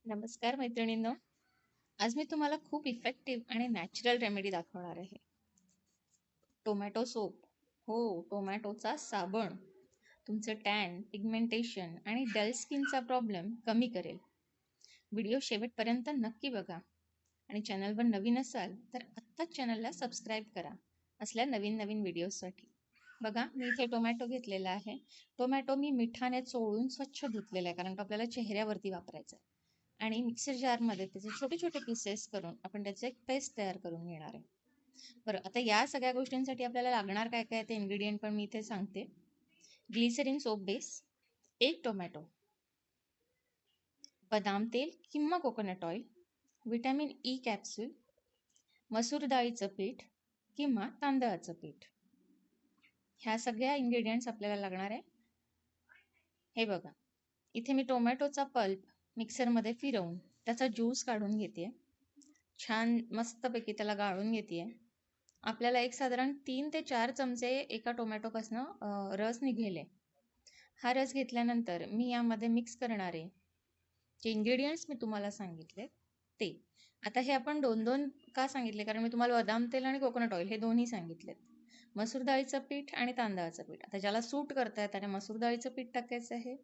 नमस्कार मैत्रिणींनो. आज मी तुम्हाला खूप इफेक्टिव्ह आणि नॅचरल रेमेडी दाखवणार आहे. Tomato soap. हो, टोमॅटोचा साबण तुमचं टॅन, पिगमेंटेशन आणि डल स्किनचा प्रॉब्लेम कमी करेल. व्हिडिओ शेवटपर्यंत नक्की बघा आणि चॅनलवर नवीन असाल तर आत्ताच चॅनलला सबस्क्राईब करा असल्या नवीन नवीन व्हिडिओसाठी. बघा, मी इथे टोमॅटो घेतलेला आहे. टोमॅटो मी मिठाने चोळून स्वच्छ धुतलेला आहे, कारण तो आपल्याला चेहऱ्यावरती वापरायचा आहे. आणि मिक्सर जारमध्ये त्याचे छोटे छोटे पीसेस करून आपण त्याचे एक पेस्ट तयार करून घेणार आहे. बरं, आता या सगळ्या गोष्टींसाठी आपल्याला लागणार काय काय ते इन्ग्रेडियंट पण मी इथे सांगते. ग्लिसरीन सोप बेस, 1 टोमॅटो, बदाम तेल किंवा coconut oil, vitamin E capsule, मसूर डाळीचं पीठ किंवा तांदळाचं पीठ. ह्या सगळ्या इन्ग्रेडियंट्स आपल्याला लागणार आहे. हे बघा, इथे मी टोमॅटोचा पल्प मिक्सरमध्ये फिरवून त्याचा ज्यूस काढून घेते. छान मस्तपैकी त्याला गाळून घेते. आपल्याला एक साधारण 3 ते 4 चमचे एका टोमॅटोपासनं रस निघेल. हा रस घेतल्यानंतर मी यामध्ये मिक्स करणारे जे इन्ग्रेडियंट्स मी तुम्हाला सांगितले ते. आता हे आपण 2-2 का सांगितले, कारण मी तुम्हाला बदाम तेल आणि कोकोनट ऑइल हे दोन्ही सांगितलेत. मसूर डाळीचं पीठ आणि तांदळाचं पीठ. आता ज्याला सूट करताय त्याने मसूर डाळीचं पीठ टाकायचं आहे.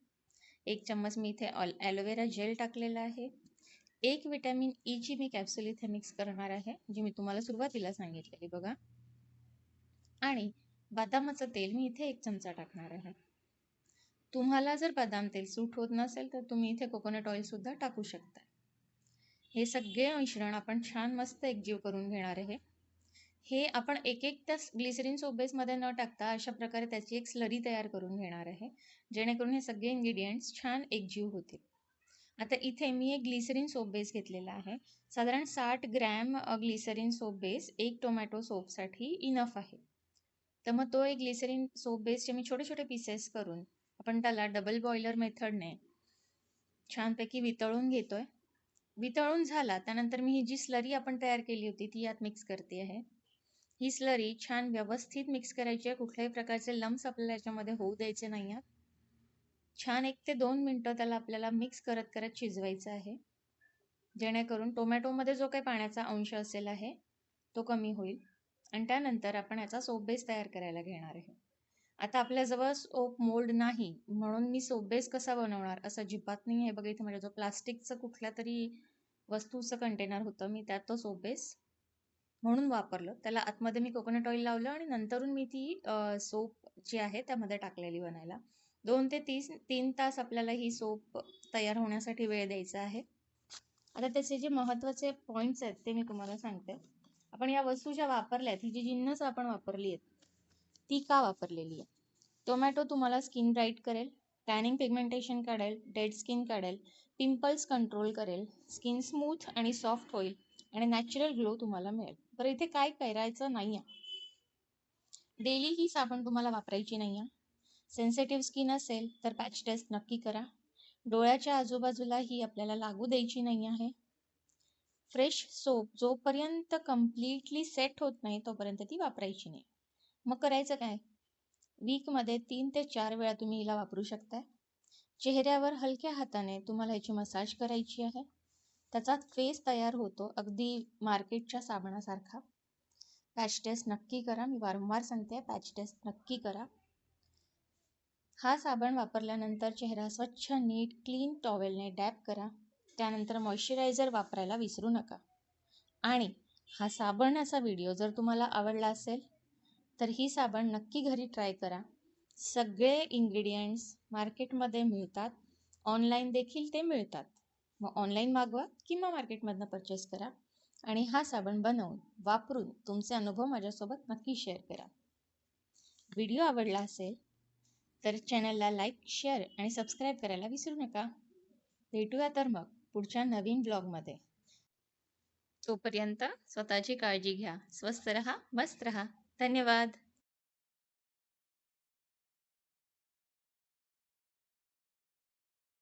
1 चम्मच मी इथे ॲलोवेरा जेल टाकलेला आहे. 1 विटॅमिन ई ची मी कॅप्सूल इथे मिक्स करणार आहे, जी मी तुम्हाला सुरुवातीला सांगितलेली बघा. आणि बदामाचं तेल मी इथे 1 चमचा टाकणार आहे. तुम्हाला जर बदाम तेल सूट होत नसेल तर तुम्ही इथे कोकोनट ऑइल सुद्धा टाकू शकता. हे सगळे मिश्रण आपण छान मस्त एकजीव करून घेणार आहे. हे आपण एक त्या ग्लिसरीन सोप बेसमध्ये न टाकता अशा प्रकारे त्याची एक स्लरी तयार करून घेणार आहे, जेणेकरून हे सगळे इन्ग्रेडियंट्स छान एकजीव होतील. आता इथे मी एक ग्लिसरीन सोप बेस घेतलेला आहे. साधारण 60 gram glycerine soap base 1 tomato सोपसाठी इनफ आहे. तर मग तो एक ग्लिसरीन सोप बेसचे मी छोटे छोटे पीसेस करून आपण त्याला डबल बॉयलर मेथडने छानपैकी वितळून घेतोय. वितळून झाला त्यानंतर मी ही जी स्लरी आपण तयार केली होती ती यात मिक्स करते आहे. ही स्लरी छान व्यवस्थित मिक्स करायची आहे. कुठल्याही प्रकारचे लम्स आपल्याला याच्यामध्ये होऊ द्यायचे नाही आहेत. छान 1 ते 2 मिनटं त्याला आपल्याला मिक्स करत करत शिजवायचं आहे, जेणेकरून टोमॅटोमध्ये जो काही पाण्याचा अंश असेल आहे तो कमी होईल. आणि त्यानंतर आपण याचा सोप बेस तयार करायला घेणार आहे. आता आपल्याजवळ सोप मोल्ड नाही, म्हणून मी सोप बेस कसा बनवणार असं अजिबात नाही आहे. बघा, इथे माझ्या जो प्लास्टिकचं कुठल्या तरी वस्तूचं कंटेनर होतं, मी त्यात तो सोप बेस म्हणून वापरलं. त्याला आतमध्ये मी कोकोनट ऑइल लावलं आणि नंतरून मी ती सोप जी आहे त्यामध्ये टाकलेली बनायला. 2 ते 3 तास आपल्याला ही सोप तयार होण्यासाठी वेळ द्यायचा आहे. आता त्याचे जे महत्त्वाचे पॉईंट्स आहेत ते मी तुम्हाला सांगते. आपण या वस्तू ज्या वापरल्यात, ही जी जिन्नस आपण वापरली आहेत ती का वापरलेली आहे? टोमॅटो तुम्हाला स्किन ब्राईट करेल, टॅनिंग पिगमेंटेशन काढेल, डेड स्किन काढेल, पिंपल्स कंट्रोल करेल, स्किन स्मूथ आणि सॉफ्ट होईल आणि नॅचरल ग्लो तुम्हाला मिळेल. बरं, इथे काय करायचं नाही आहे. डेली ही साबण तुम्हाला वापरायची नाही आहे. सेन्सिटिव्ह स्किन असेल तर पॅच टेस्ट नक्की करा. डोळ्याच्या आजूबाजूला ही आपल्याला लागू द्यायची नाही आहे. फ्रेश सोप जोपर्यंत कम्प्लिटली सेट होत नाही तोपर्यंत ती वापरायची नाही. मग करायचं काय? वीकमध्ये 3 ते 4 वेळा तुम्ही हिला वापरू शकता. चेहऱ्यावर हलक्या हाताने तुम्हाला याची मसाज करायची आहे. त्याचा फेस तयार होतो अगदी मार्केटच्या साबणासारखा. पॅच टेस्ट नक्की करा. मी वारंवार सांगते, पॅच टेस्ट नक्की करा. हा साबण वापरल्यानंतर चेहरा स्वच्छ, नीट, क्लीन टॉवेलने डॅप करा. त्यानंतर मॉइश्चरायझर वापरायला विसरू नका. आणि हा साबणाचा व्हिडिओ जर तुम्हाला आवडला असेल तर ही साबण नक्की घरी ट्राय करा. सगळे इन्ग्रेडियंट्स मार्केटमध्ये मिळतात, ऑनलाईन देखील ते मिळतात. मग ऑनलाईन मागवा किंवा मार्केटमधनं परचेस करा आणि हा साबण बनवून वापरून तुमचे अनुभव माझ्यासोबत नक्की शेअर करा. व्हिडिओ आवडला असेल तर चॅनलला लाईक, शेअर आणि सबस्क्राईब करायला विसरू नका. भेटूया तर मग पुढच्या नवीन ब्लॉगमध्ये. तोपर्यंत स्वतःची काळजी घ्या. स्वस्थ रहा, मस्त रहा. धन्यवाद.